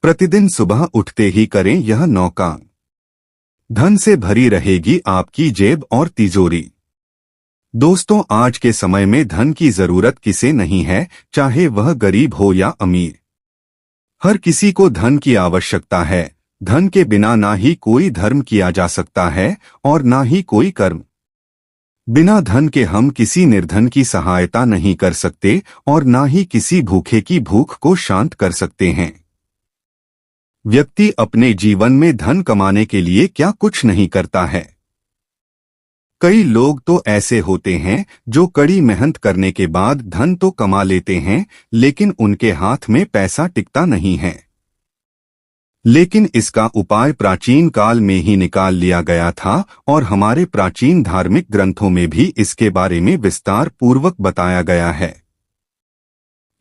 प्रतिदिन सुबह उठते ही करें यह 9 काम। धन से भरी रहेगी आपकी जेब और तिजोरी। दोस्तों, आज के समय में धन की जरूरत किसे नहीं है, चाहे वह गरीब हो या अमीर। हर किसी को धन की आवश्यकता है। धन के बिना ना ही कोई धर्म किया जा सकता है और ना ही कोई कर्म। बिना धन के हम किसी निर्धन की सहायता नहीं कर सकते और ना ही किसी भूखे की भूख को शांत कर सकते हैं। व्यक्ति अपने जीवन में धन कमाने के लिए क्या कुछ नहीं करता है। कई लोग तो ऐसे होते हैं जो कड़ी मेहनत करने के बाद धन तो कमा लेते हैं, लेकिन उनके हाथ में पैसा टिकता नहीं है। लेकिन इसका उपाय प्राचीन काल में ही निकाल लिया गया था और हमारे प्राचीन धार्मिक ग्रंथों में भी इसके बारे में विस्तार पूर्वक बताया गया है।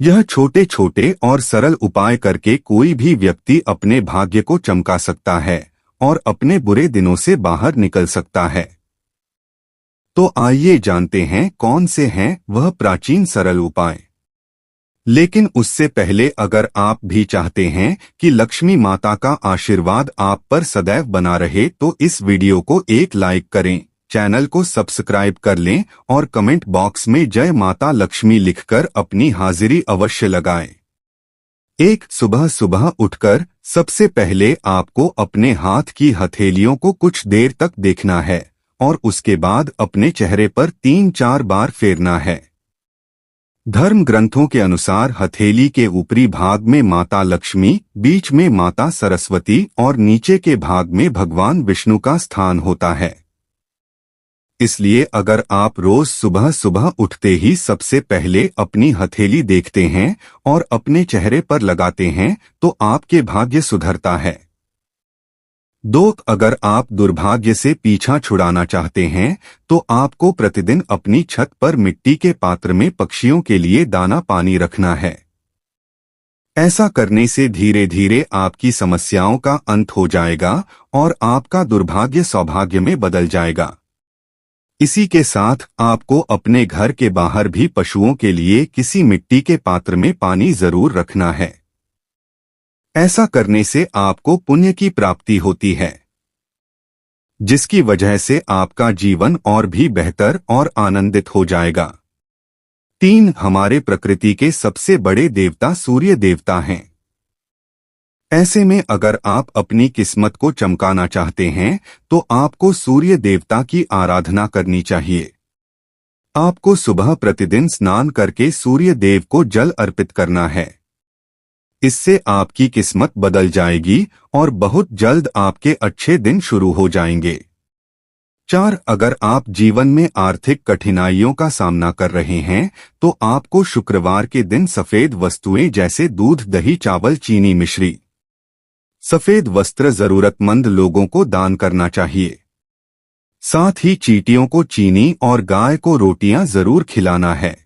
यह छोटे छोटे और सरल उपाय करके कोई भी व्यक्ति अपने भाग्य को चमका सकता है और अपने बुरे दिनों से बाहर निकल सकता है। तो आइए जानते हैं कौन से हैं वह प्राचीन सरल उपाय। लेकिन उससे पहले अगर आप भी चाहते हैं कि लक्ष्मी माता का आशीर्वाद आप पर सदैव बना रहे तो इस वीडियो को एक लाइक करें, चैनल को सब्सक्राइब कर लें और कमेंट बॉक्स में जय माता लक्ष्मी लिखकर अपनी हाजिरी अवश्य लगाएं। एक, सुबह सुबह उठकर सबसे पहले आपको अपने हाथ की हथेलियों को कुछ देर तक देखना है और उसके बाद अपने चेहरे पर 3-4 बार फेरना है। धर्म ग्रंथों के अनुसार हथेली के ऊपरी भाग में माता लक्ष्मी, बीच में माता सरस्वती और नीचे के भाग में भगवान विष्णु का स्थान होता है। इसलिए अगर आप रोज सुबह सुबह उठते ही सबसे पहले अपनी हथेली देखते हैं और अपने चेहरे पर लगाते हैं तो आपके भाग्य सुधरता है। 2, अगर आप दुर्भाग्य से पीछा छुड़ाना चाहते हैं तो आपको प्रतिदिन अपनी छत पर मिट्टी के पात्र में पक्षियों के लिए दाना पानी रखना है। ऐसा करने से धीरे धीरे आपकी समस्याओं का अंत हो जाएगा और आपका दुर्भाग्य सौभाग्य में बदल जाएगा। इसी के साथ आपको अपने घर के बाहर भी पशुओं के लिए किसी मिट्टी के पात्र में पानी जरूर रखना है। ऐसा करने से आपको पुण्य की प्राप्ति होती है, जिसकी वजह से आपका जीवन और भी बेहतर और आनंदित हो जाएगा। 3, हमारे प्रकृति के सबसे बड़े देवता सूर्य देवता हैं। ऐसे में अगर आप अपनी किस्मत को चमकाना चाहते हैं तो आपको सूर्य देवता की आराधना करनी चाहिए। आपको सुबह प्रतिदिन स्नान करके सूर्य देव को जल अर्पित करना है। इससे आपकी किस्मत बदल जाएगी और बहुत जल्द आपके अच्छे दिन शुरू हो जाएंगे। 4, अगर आप जीवन में आर्थिक कठिनाइयों का सामना कर रहे हैं तो आपको शुक्रवार के दिन सफेद वस्तुएं जैसे दूध, दही, चावल, चीनी, मिश्री, सफेद वस्त्र जरूरतमंद लोगों को दान करना चाहिए। साथ ही चींटियों को चीनी और गाय को रोटियां जरूर खिलाना है।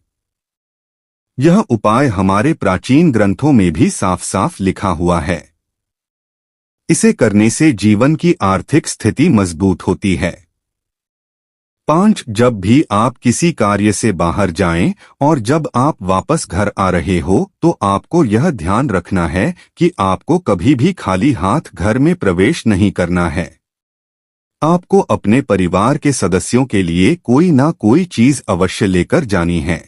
यह उपाय हमारे प्राचीन ग्रंथों में भी साफ साफ लिखा हुआ है। इसे करने से जीवन की आर्थिक स्थिति मजबूत होती है। 5, जब भी आप किसी कार्य से बाहर जाएं और जब आप वापस घर आ रहे हो तो आपको यह ध्यान रखना है कि आपको कभी भी खाली हाथ घर में प्रवेश नहीं करना है। आपको अपने परिवार के सदस्यों के लिए कोई ना कोई चीज अवश्य लेकर जानी है,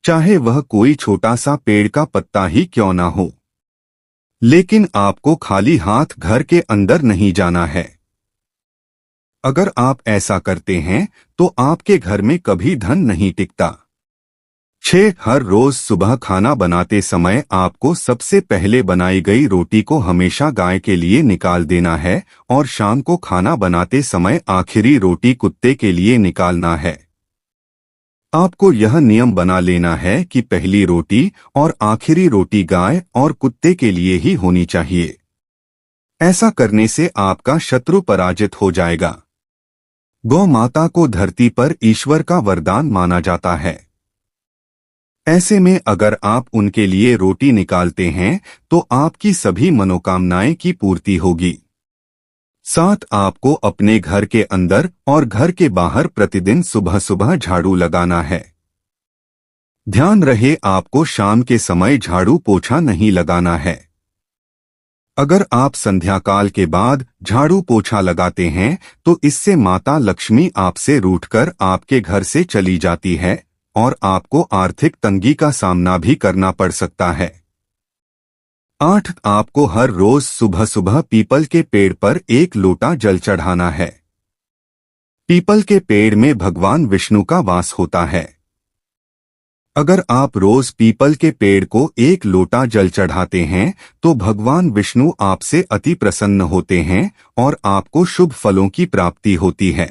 चाहे वह कोई छोटा सा पेड़ का पत्ता ही क्यों ना हो। लेकिन आपको खाली हाथ घर के अंदर नहीं जाना है। अगर आप ऐसा करते हैं तो आपके घर में कभी धन नहीं टिकता। 6, हर रोज सुबह खाना बनाते समय आपको सबसे पहले बनाई गई रोटी को हमेशा गाय के लिए निकाल देना है और शाम को खाना बनाते समय आखिरी रोटी कुत्ते के लिए निकालना है। आपको यह नियम बना लेना है कि पहली रोटी और आखिरी रोटी गाय और कुत्ते के लिए ही होनी चाहिए। ऐसा करने से आपका शत्रु पराजित हो जाएगा। गौ माता को धरती पर ईश्वर का वरदान माना जाता है। ऐसे में अगर आप उनके लिए रोटी निकालते हैं तो आपकी सभी मनोकामनाएं की पूर्ति होगी। 7, आपको अपने घर के अंदर और घर के बाहर प्रतिदिन सुबह सुबह झाड़ू लगाना है। ध्यान रहे, आपको शाम के समय झाड़ू पोछा नहीं लगाना है। अगर आप संध्याकाल के बाद झाड़ू पोछा लगाते हैं तो इससे माता लक्ष्मी आपसे रूठकर आपके घर से चली जाती है और आपको आर्थिक तंगी का सामना भी करना पड़ सकता है। 8. आपको हर रोज सुबह सुबह पीपल के पेड़ पर एक लोटा जल चढ़ाना है। पीपल के पेड़ में भगवान विष्णु का वास होता है। अगर आप रोज पीपल के पेड़ को एक लोटा जल चढ़ाते हैं तो भगवान विष्णु आपसे अति प्रसन्न होते हैं और आपको शुभ फलों की प्राप्ति होती है।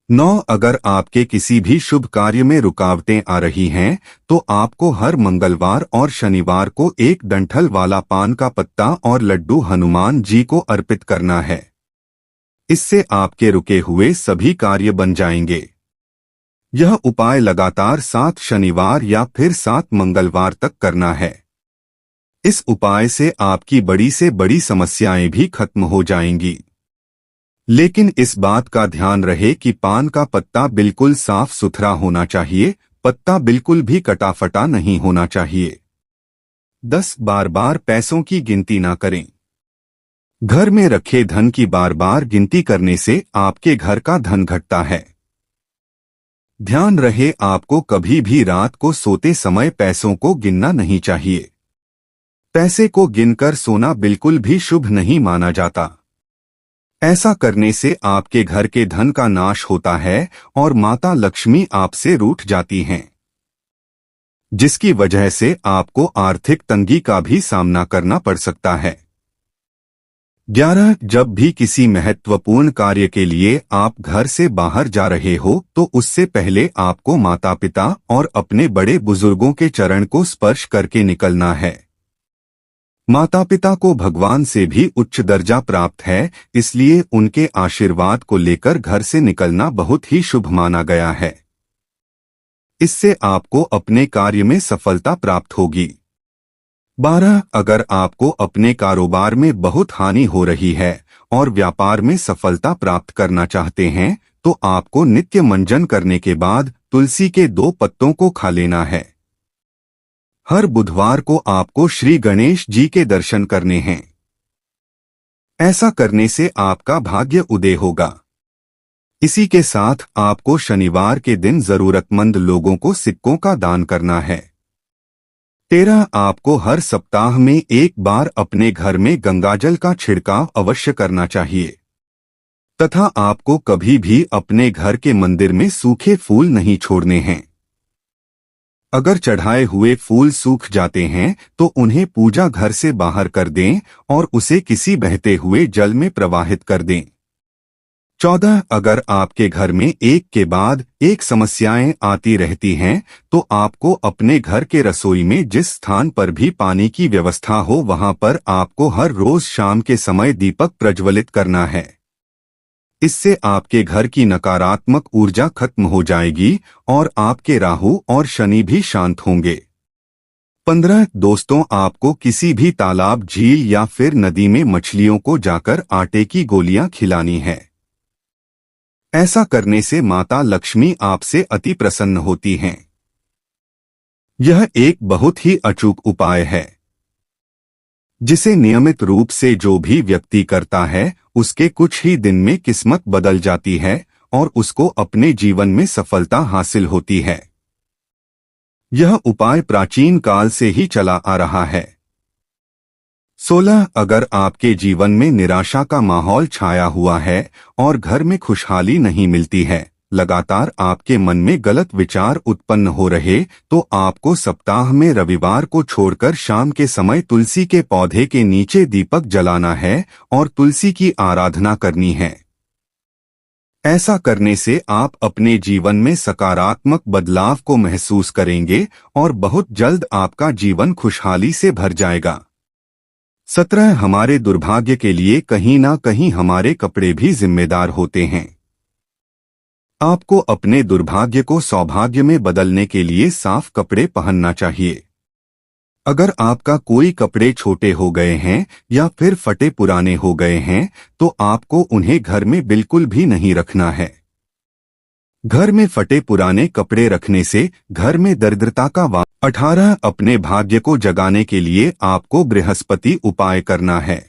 9. अगर आपके किसी भी शुभ कार्य में रुकावटें आ रही हैं तो आपको हर मंगलवार और शनिवार को एक डंठल वाला पान का पत्ता और लड्डू हनुमान जी को अर्पित करना है। इससे आपके रुके हुए सभी कार्य बन जाएंगे। यह उपाय लगातार 7 शनिवार या फिर 7 मंगलवार तक करना है। इस उपाय से आपकी बड़ी से बड़ी समस्याएं भी खत्म हो जाएंगी। लेकिन इस बात का ध्यान रहे कि पान का पत्ता बिल्कुल साफ सुथरा होना चाहिए, पत्ता बिल्कुल भी कटा फटा नहीं होना चाहिए। 10. बार बार पैसों की गिनती ना करें। घर में रखे धन की बार बार गिनती करने से आपके घर का धन घटता है। ध्यान रहे आपको कभी भी रात को सोते समय पैसों को गिनना नहीं चाहिए। पैसे को गिनकर सोना बिल्कुल भी शुभ नहीं माना जाता। ऐसा करने से आपके घर के धन का नाश होता है और माता लक्ष्मी आपसे रूठ जाती हैं, जिसकी वजह से आपको आर्थिक तंगी का भी सामना करना पड़ सकता है। 11. जब भी किसी महत्वपूर्ण कार्य के लिए आप घर से बाहर जा रहे हो तो उससे पहले आपको माता पिता और अपने बड़े बुजुर्गों के चरण को स्पर्श करके निकलना है। माता पिता को भगवान से भी उच्च दर्जा प्राप्त है, इसलिए उनके आशीर्वाद को लेकर घर से निकलना बहुत ही शुभ माना गया है। इससे आपको अपने कार्य में सफलता प्राप्त होगी। 12. अगर आपको अपने कारोबार में बहुत हानि हो रही है और व्यापार में सफलता प्राप्त करना चाहते हैं तो आपको नित्य मंजन करने के बाद तुलसी के 2 पत्तों को खा लेना है। हर बुधवार को आपको श्री गणेश जी के दर्शन करने हैं। ऐसा करने से आपका भाग्य उदय होगा। इसी के साथ आपको शनिवार के दिन जरूरतमंद लोगों को सिक्कों का दान करना है। 13. आपको हर सप्ताह में एक बार अपने घर में गंगाजल का छिड़काव अवश्य करना चाहिए तथा आपको कभी भी अपने घर के मंदिर में सूखे फूल नहीं छोड़ने हैं। अगर चढ़ाए हुए फूल सूख जाते हैं तो उन्हें पूजा घर से बाहर कर दें और उसे किसी बहते हुए जल में प्रवाहित कर दें। 14. अगर आपके घर में एक के बाद एक समस्याएं आती रहती हैं तो आपको अपने घर के रसोई में जिस स्थान पर भी पानी की व्यवस्था हो वहां पर आपको हर रोज शाम के समय दीपक प्रज्वलित करना है। इससे आपके घर की नकारात्मक ऊर्जा खत्म हो जाएगी और आपके राहु और शनि भी शांत होंगे। 15. दोस्तों, आपको किसी भी तालाब, झील या फिर नदी में मछलियों को जाकर आटे की गोलियां खिलानी है। ऐसा करने से माता लक्ष्मी आपसे अति प्रसन्न होती हैं। यह एक बहुत ही अचूक उपाय है जिसे नियमित रूप से जो भी व्यक्ति करता है उसके कुछ ही दिन में किस्मत बदल जाती है और उसको अपने जीवन में सफलता हासिल होती है। यह उपाय प्राचीन काल से ही चला आ रहा है। 16. अगर आपके जीवन में निराशा का माहौल छाया हुआ है और घर में खुशहाली नहीं मिलती है, लगातार आपके मन में गलत विचार उत्पन्न हो रहे तो आपको सप्ताह में रविवार को छोड़कर शाम के समय तुलसी के पौधे के नीचे दीपक जलाना है और तुलसी की आराधना करनी है। ऐसा करने से आप अपने जीवन में सकारात्मक बदलाव को महसूस करेंगे और बहुत जल्द आपका जीवन खुशहाली से भर जाएगा। 17. हमारे दुर्भाग्य के लिए कहीं ना कहीं हमारे कपड़े भी जिम्मेदार होते हैं। आपको अपने दुर्भाग्य को सौभाग्य में बदलने के लिए साफ कपड़े पहनना चाहिए। अगर आपका कोई कपड़े छोटे हो गए हैं या फिर फटे पुराने हो गए हैं तो आपको उन्हें घर में बिल्कुल भी नहीं रखना है। घर में फटे पुराने कपड़े रखने से घर में दरिद्रता का 18 अपने भाग्य को जगाने के लिए आपको बृहस्पति उपाय करना है।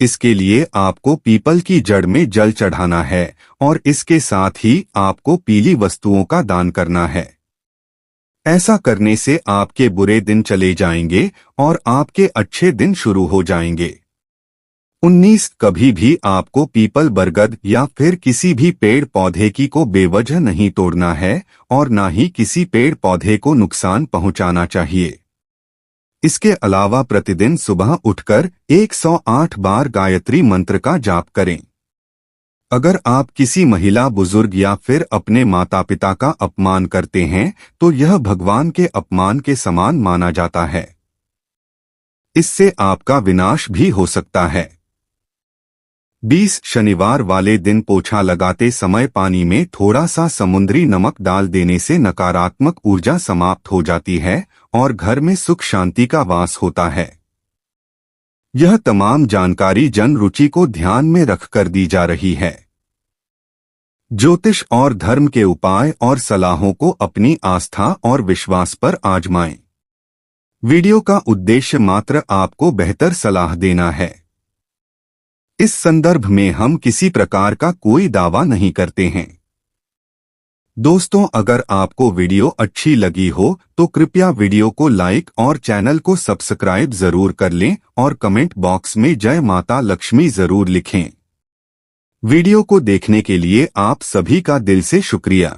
इसके लिए आपको पीपल की जड़ में जल चढ़ाना है और इसके साथ ही आपको पीली वस्तुओं का दान करना है। ऐसा करने से आपके बुरे दिन चले जाएंगे और आपके अच्छे दिन शुरू हो जाएंगे। 19 कभी भी आपको पीपल, बरगद या फिर किसी भी पेड़ पौधे की को बेवजह नहीं तोड़ना है और ना ही किसी पेड़ पौधे को नुकसान पहुंचाना चाहिए। इसके अलावा प्रतिदिन सुबह उठकर 108 बार गायत्री मंत्र का जाप करें। अगर आप किसी महिला, बुजुर्ग या फिर अपने माता पिता का अपमान करते हैं तो यह भगवान के अपमान के समान माना जाता है। इससे आपका विनाश भी हो सकता है। 20 शनिवार वाले दिन पोछा लगाते समय पानी में थोड़ा सा समुद्री नमक डाल देने से नकारात्मक ऊर्जा समाप्त हो जाती है और घर में सुख शांति का वास होता है। यह तमाम जानकारी जन रुचि को ध्यान में रखकर दी जा रही है। ज्योतिष और धर्म के उपाय और सलाहों को अपनी आस्था और विश्वास पर आजमाएं। वीडियो का उद्देश्य मात्र आपको बेहतर सलाह देना है। इस संदर्भ में हम किसी प्रकार का कोई दावा नहीं करते हैं। दोस्तों, अगर आपको वीडियो अच्छी लगी हो तो कृपया वीडियो को लाइक और चैनल को सब्सक्राइब जरूर कर लें और कमेंट बॉक्स में जय माता लक्ष्मी जरूर लिखें। वीडियो को देखने के लिए आप सभी का दिल से शुक्रिया।